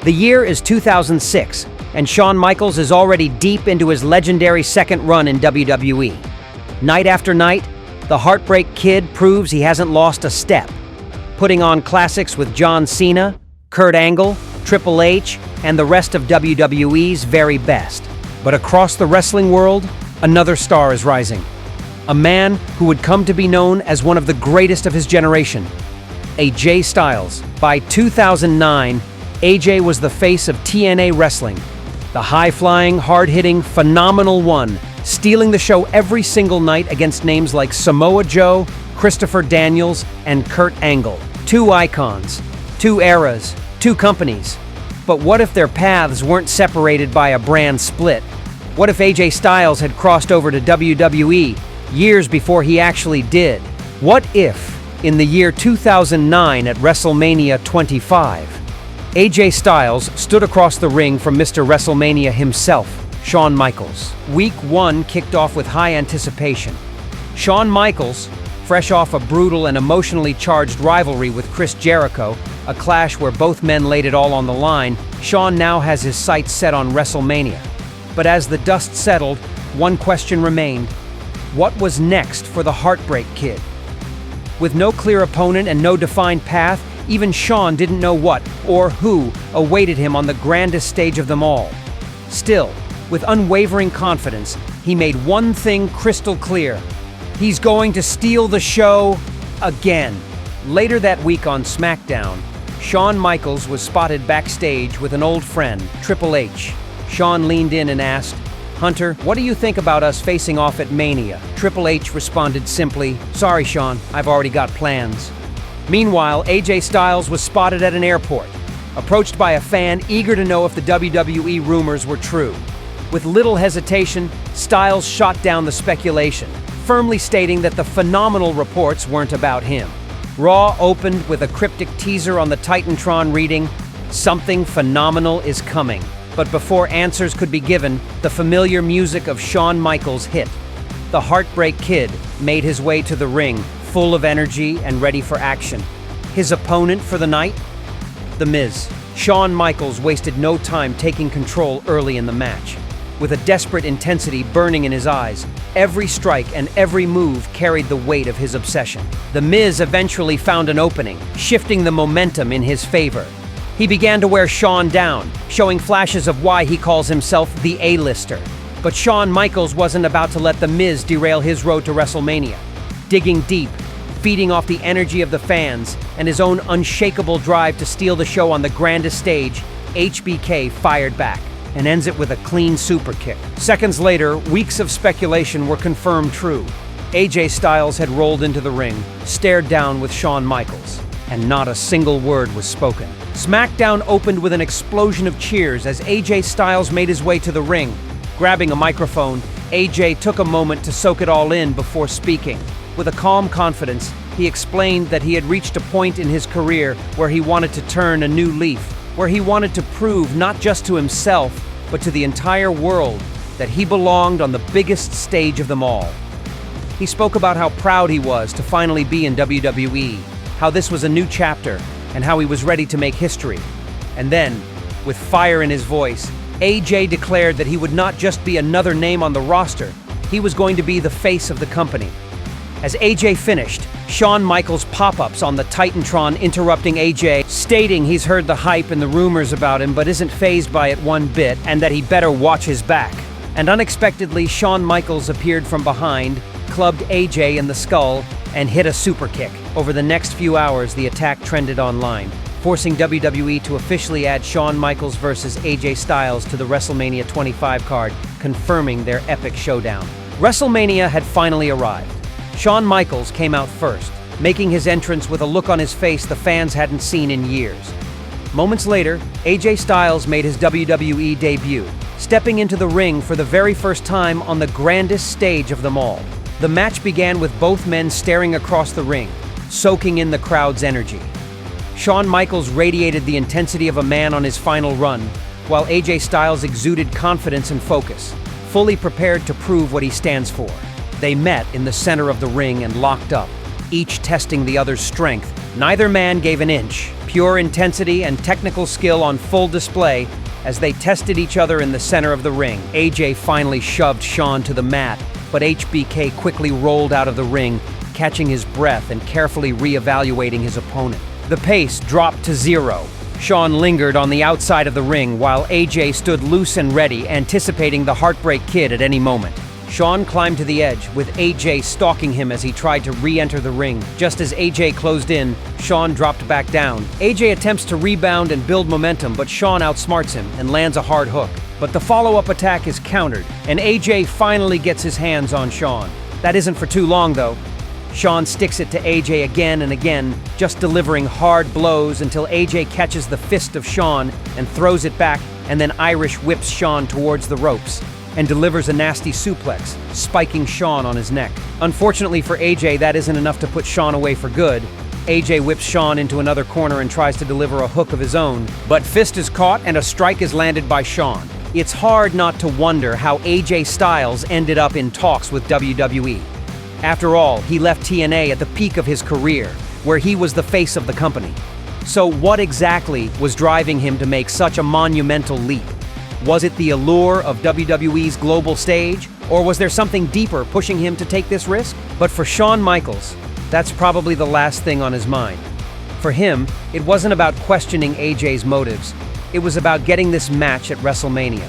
The year is 2006, and Shawn Michaels is already deep into his legendary second run in WWE. Night after night, the Heartbreak Kid proves he hasn't lost a step, putting on classics with John Cena, Kurt Angle, Triple H, and the rest of WWE's very best. But across the wrestling world, another star is rising. A man who would come to be known as one of the greatest of his generation, AJ Styles. By 2009, AJ was the face of TNA wrestling, the high-flying, hard-hitting, phenomenal one, stealing the show every single night against names like Samoa Joe, Christopher Daniels, and Kurt Angle. Two icons, two eras, two companies. But what if their paths weren't separated by a brand split? What if AJ Styles had crossed over to WWE years before he actually did? What if, in the year 2009 at WrestleMania 25, AJ Styles stood across the ring from Mr. WrestleMania himself, Shawn Michaels? Week 1 kicked off with high anticipation. Shawn Michaels, fresh off a brutal and emotionally charged rivalry with Chris Jericho, a clash where both men laid it all on the line, Shawn now has his sights set on WrestleMania. But as the dust settled, one question remained. What was next for the Heartbreak Kid? With no clear opponent and no defined path, even Shawn didn't know what or who awaited him on the grandest stage of them all. Still, with unwavering confidence, he made one thing crystal clear. He's going to steal the show again. Later that week on SmackDown, Shawn Michaels was spotted backstage with an old friend, Triple H. Shawn leaned in and asked, "Hunter, what do you think about us facing off at Mania?" Triple H responded simply, "Sorry, Shawn, I've already got plans." Meanwhile, AJ Styles was spotted at an airport, approached by a fan eager to know if the WWE rumors were true. With little hesitation, Styles shot down the speculation, firmly stating that the phenomenal reports weren't about him. Raw opened with a cryptic teaser on the Titantron reading, "Something phenomenal is coming." But before answers could be given, the familiar music of Shawn Michaels hit. The Heartbreak Kid made his way to the ring, full of energy and ready for action. His opponent for the night? The Miz. Shawn Michaels wasted no time taking control early in the match. With a desperate intensity burning in his eyes, every strike and every move carried the weight of his obsession. The Miz eventually found an opening, shifting the momentum in his favor. He began to wear Shawn down, showing flashes of why he calls himself the A-lister. But Shawn Michaels wasn't about to let The Miz derail his road to WrestleMania. Digging deep, feeding off the energy of the fans, and his own unshakable drive to steal the show on the grandest stage, HBK fired back and ends it with a clean super kick. Seconds later, weeks of speculation were confirmed true. AJ Styles had rolled into the ring, stared down with Shawn Michaels, and not a single word was spoken. SmackDown opened with an explosion of cheers as AJ Styles made his way to the ring. Grabbing a microphone, AJ took a moment to soak it all in before speaking. With a calm confidence, he explained that he had reached a point in his career where he wanted to turn a new leaf, where he wanted to prove not just to himself, but to the entire world that he belonged on the biggest stage of them all. He spoke about how proud he was to finally be in WWE, how this was a new chapter, and how he was ready to make history. And then, with fire in his voice, AJ declared that he would not just be another name on the roster, he was going to be the face of the company. As AJ finished, Shawn Michaels' pop-ups on the Titantron interrupting AJ, stating he's heard the hype and the rumors about him but isn't fazed by it one bit, and that he better watch his back. And unexpectedly, Shawn Michaels appeared from behind, clubbed AJ in the skull, and hit a super kick. Over the next few hours, the attack trended online, forcing WWE to officially add Shawn Michaels versus AJ Styles to the WrestleMania 25 card, confirming their epic showdown. WrestleMania had finally arrived. Shawn Michaels came out first, making his entrance with a look on his face the fans hadn't seen in years. Moments later, AJ Styles made his WWE debut, stepping into the ring for the very first time on the grandest stage of them all. The match began with both men staring across the ring, soaking in the crowd's energy. Shawn Michaels radiated the intensity of a man on his final run, while AJ Styles exuded confidence and focus, fully prepared to prove what he stands for. They met in the center of the ring and locked up, each testing the other's strength. Neither man gave an inch. Pure intensity and technical skill on full display as they tested each other in the center of the ring. AJ finally shoved Shawn to the mat, but HBK quickly rolled out of the ring, catching his breath and carefully re-evaluating his opponent. The pace dropped to 0. Shawn lingered on the outside of the ring while AJ stood loose and ready, anticipating the Heartbreak Kid at any moment. Shawn climbed to the edge, with AJ stalking him as he tried to re-enter the ring. Just as AJ closed in, Shawn dropped back down. AJ attempts to rebound and build momentum, but Shawn outsmarts him and lands a hard hook. But the follow-up attack is countered, and AJ finally gets his hands on Shawn. That isn't for too long, though. Shawn sticks it to AJ again and again, just delivering hard blows until AJ catches the fist of Shawn and throws it back, and then Irish whips Shawn towards the ropes and delivers a nasty suplex, spiking Shawn on his neck. Unfortunately for AJ, that isn't enough to put Shawn away for good. AJ whips Shawn into another corner and tries to deliver a hook of his own, but fist is caught and a strike is landed by Shawn. It's hard not to wonder how AJ Styles ended up in talks with WWE. After all, he left TNA at the peak of his career, where he was the face of the company. So what exactly was driving him to make such a monumental leap? Was it the allure of WWE's global stage, or was there something deeper pushing him to take this risk? But for Shawn Michaels, that's probably the last thing on his mind. For him, it wasn't about questioning AJ's motives. It was about getting this match at WrestleMania.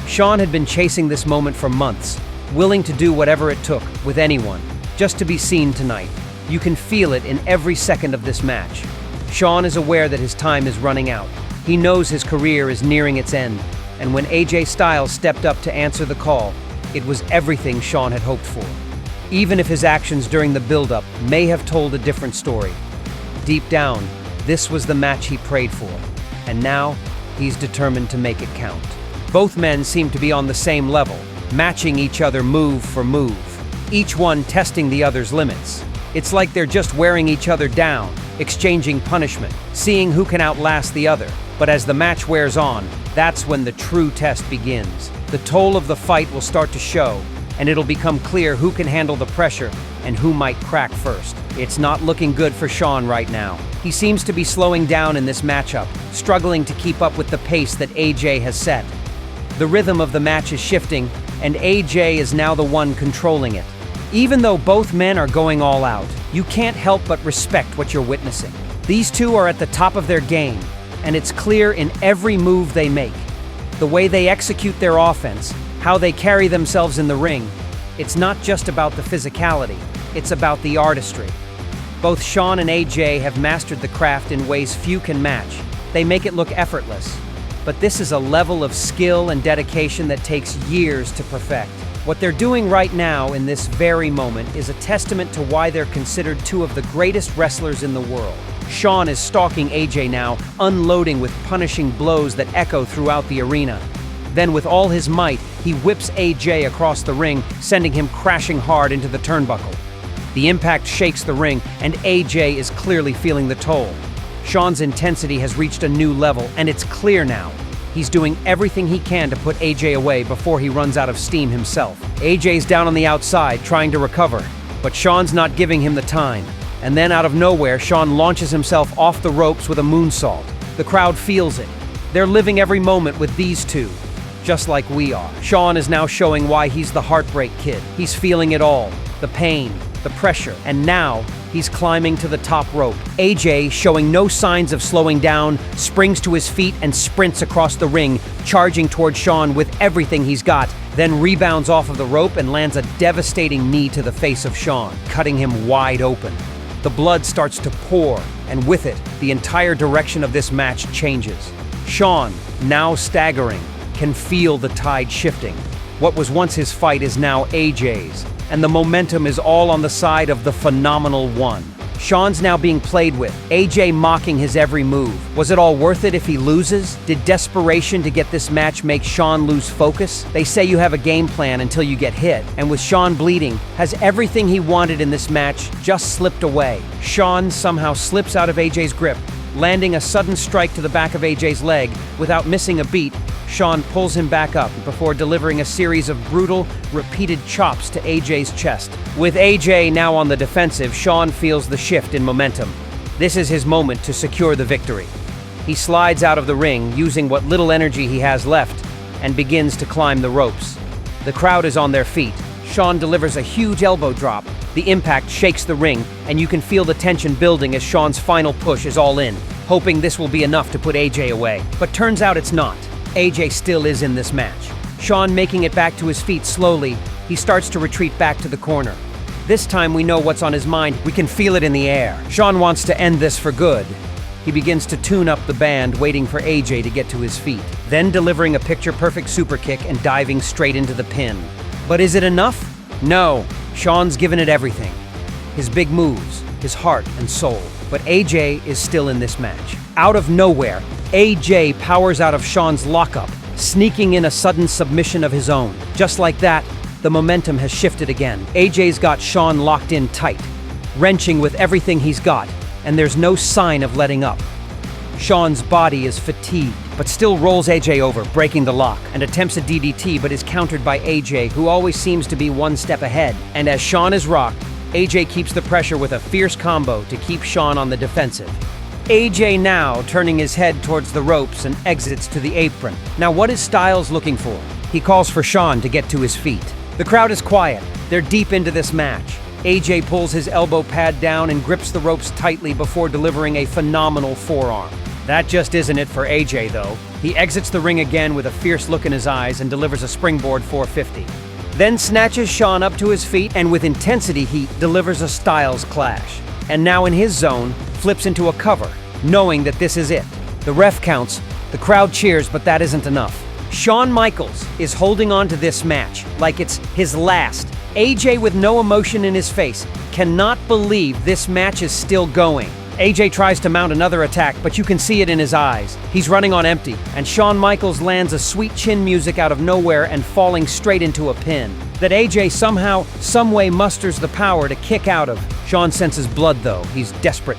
Shawn had been chasing this moment for months, willing to do whatever it took, with anyone, just to be seen tonight. You can feel it in every second of this match. Shawn is aware that his time is running out. He knows his career is nearing its end, and when AJ Styles stepped up to answer the call, it was everything Shawn had hoped for. Even if his actions during the build-up may have told a different story, deep down, this was the match he prayed for, and now he's determined to make it count. Both men seem to be on the same level, matching each other move for move, each one testing the other's limits. It's like they're just wearing each other down, exchanging punishment, seeing who can outlast the other. But as the match wears on, that's when the true test begins. The toll of the fight will start to show, and it'll become clear who can handle the pressure and who might crack first. It's not looking good for Shawn right now. He seems to be slowing down in this matchup, struggling to keep up with the pace that AJ has set. The rhythm of the match is shifting, and AJ is now the one controlling it. Even though both men are going all out, you can't help but respect what you're witnessing. These two are at the top of their game, and it's clear in every move they make. The way they execute their offense, how they carry themselves in the ring. It's not just about the physicality, it's about the artistry. Both Shawn and AJ have mastered the craft in ways few can match. They make it look effortless. But this is a level of skill and dedication that takes years to perfect. What they're doing right now in this very moment is a testament to why they're considered two of the greatest wrestlers in the world. Shawn is stalking AJ now, unloading with punishing blows that echo throughout the arena. Then with all his might, he whips AJ across the ring, sending him crashing hard into the turnbuckle. The impact shakes the ring, and AJ is clearly feeling the toll. Shawn's intensity has reached a new level, and it's clear now. He's doing everything he can to put AJ away before he runs out of steam himself. AJ's down on the outside, trying to recover, but Shawn's not giving him the time. And then out of nowhere, Shawn launches himself off the ropes with a moonsault. The crowd feels it. They're living every moment with these two, just like we are. Shawn is now showing why he's the Heartbreak Kid. He's feeling it all, the pain, the pressure, and now he's climbing to the top rope. AJ, showing no signs of slowing down, springs to his feet and sprints across the ring, charging toward Shawn with everything he's got, then rebounds off of the rope and lands a devastating knee to the face of Shawn, cutting him wide open. The blood starts to pour, and with it, the entire direction of this match changes. Shawn, now staggering, can feel the tide shifting. What was once his fight is now AJ's, and the momentum is all on the side of the phenomenal one. Shawn's now being played with, AJ mocking his every move. Was it all worth it if he loses? Did desperation to get this match make Shawn lose focus? They say you have a game plan until you get hit, and with Shawn bleeding, has everything he wanted in this match just slipped away? Shawn somehow slips out of AJ's grip, landing a sudden strike to the back of AJ's leg without missing a beat, Shawn pulls him back up before delivering a series of brutal, repeated chops to AJ's chest. With AJ now on the defensive, Shawn feels the shift in momentum. This is his moment to secure the victory. He slides out of the ring, using what little energy he has left, and begins to climb the ropes. The crowd is on their feet. Shawn delivers a huge elbow drop. The impact shakes the ring, and you can feel the tension building as Shawn's final push is all in, hoping this will be enough to put AJ away. But turns out it's not. AJ still is in this match. Shawn making it back to his feet slowly, he starts to retreat back to the corner. This time we know what's on his mind. We can feel it in the air. Shawn wants to end this for good. He begins to tune up the band, waiting for AJ to get to his feet, then delivering a picture-perfect super kick and diving straight into the pin. But is it enough? No. Shawn's given it everything. His big moves, his heart and soul. But AJ is still in this match. Out of nowhere, AJ powers out of Shawn's lockup, sneaking in a sudden submission of his own. Just like that, the momentum has shifted again. AJ's got Shawn locked in tight, wrenching with everything he's got, and there's no sign of letting up. Shawn's body is fatigued, but still rolls AJ over, breaking the lock, and attempts a DDT but is countered by AJ, who always seems to be one step ahead. And as Shawn is rocked, AJ keeps the pressure with a fierce combo to keep Shawn on the defensive. AJ now turning his head towards the ropes and exits to the apron. Now what is Styles looking for? He calls for Shawn to get to his feet. The crowd is quiet. They're deep into this match. AJ pulls his elbow pad down and grips the ropes tightly before delivering a phenomenal forearm. That just isn't it for AJ, though. He exits the ring again with a fierce look in his eyes and delivers a springboard 450. Then snatches Shawn up to his feet and with intensity heat delivers a Styles clash. And now in his zone, flips into a cover, knowing that this is it. The ref counts, the crowd cheers, but that isn't enough. Shawn Michaels is holding on to this match like it's his last. AJ, with no emotion in his face, cannot believe this match is still going. AJ tries to mount another attack, but you can see it in his eyes. He's running on empty, and Shawn Michaels lands a sweet chin music out of nowhere and falling straight into a pin that AJ somehow, someway musters the power to kick out of. Shawn senses blood though. He's desperate.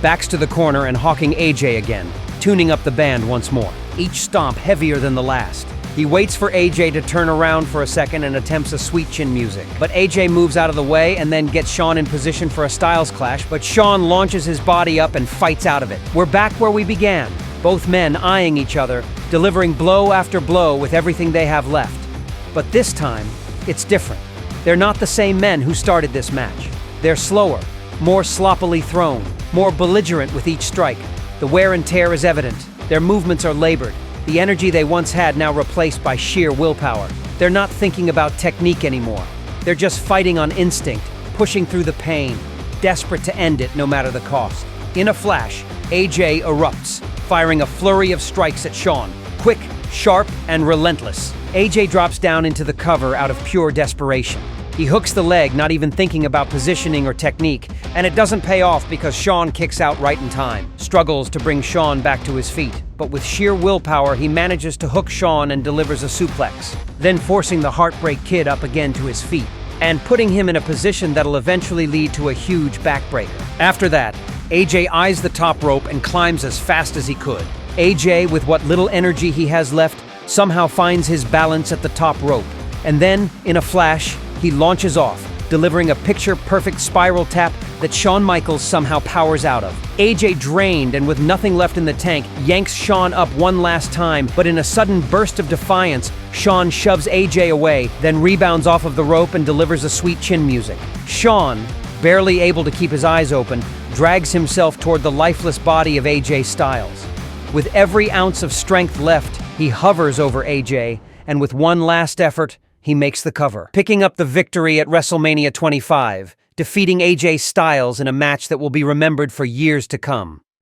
Backs to the corner and hawking AJ again, tuning up the band once more. Each stomp heavier than the last. He waits for AJ to turn around for a second and attempts a sweet chin music. But AJ moves out of the way and then gets Shawn in position for a Styles clash, but Shawn launches his body up and fights out of it. We're back where we began, both men eyeing each other, delivering blow after blow with everything they have left. But this time, it's different. They're not the same men who started this match. They're slower, more sloppily thrown, more belligerent with each strike. The wear and tear is evident. Their movements are labored. The energy they once had now replaced by sheer willpower. They're not thinking about technique anymore. They're just fighting on instinct, pushing through the pain, desperate to end it no matter the cost. In a flash, AJ erupts, firing a flurry of strikes at Shawn. Quick, sharp, and relentless. AJ drops down into the cover out of pure desperation. He hooks the leg, not even thinking about positioning or technique, and it doesn't pay off because Shawn kicks out right in time. Struggles to bring Shawn back to his feet, but with sheer willpower, he manages to hook Shawn and delivers a suplex, then forcing the Heartbreak Kid up again to his feet, and putting him in a position that'll eventually lead to a huge backbreaker. After that, AJ eyes the top rope and climbs as fast as he could. AJ, with what little energy he has left, somehow finds his balance at the top rope, and then, in a flash, he launches off, delivering a picture-perfect spiral tap that Shawn Michaels somehow powers out of. AJ, drained and with nothing left in the tank, yanks Shawn up one last time, but in a sudden burst of defiance, Shawn shoves AJ away, then rebounds off of the rope and delivers a sweet chin music. Shawn, barely able to keep his eyes open, drags himself toward the lifeless body of AJ Styles. With every ounce of strength left, he hovers over AJ, and with one last effort, he makes the cover, picking up the victory at WrestleMania 25, defeating AJ Styles in a match that will be remembered for years to come.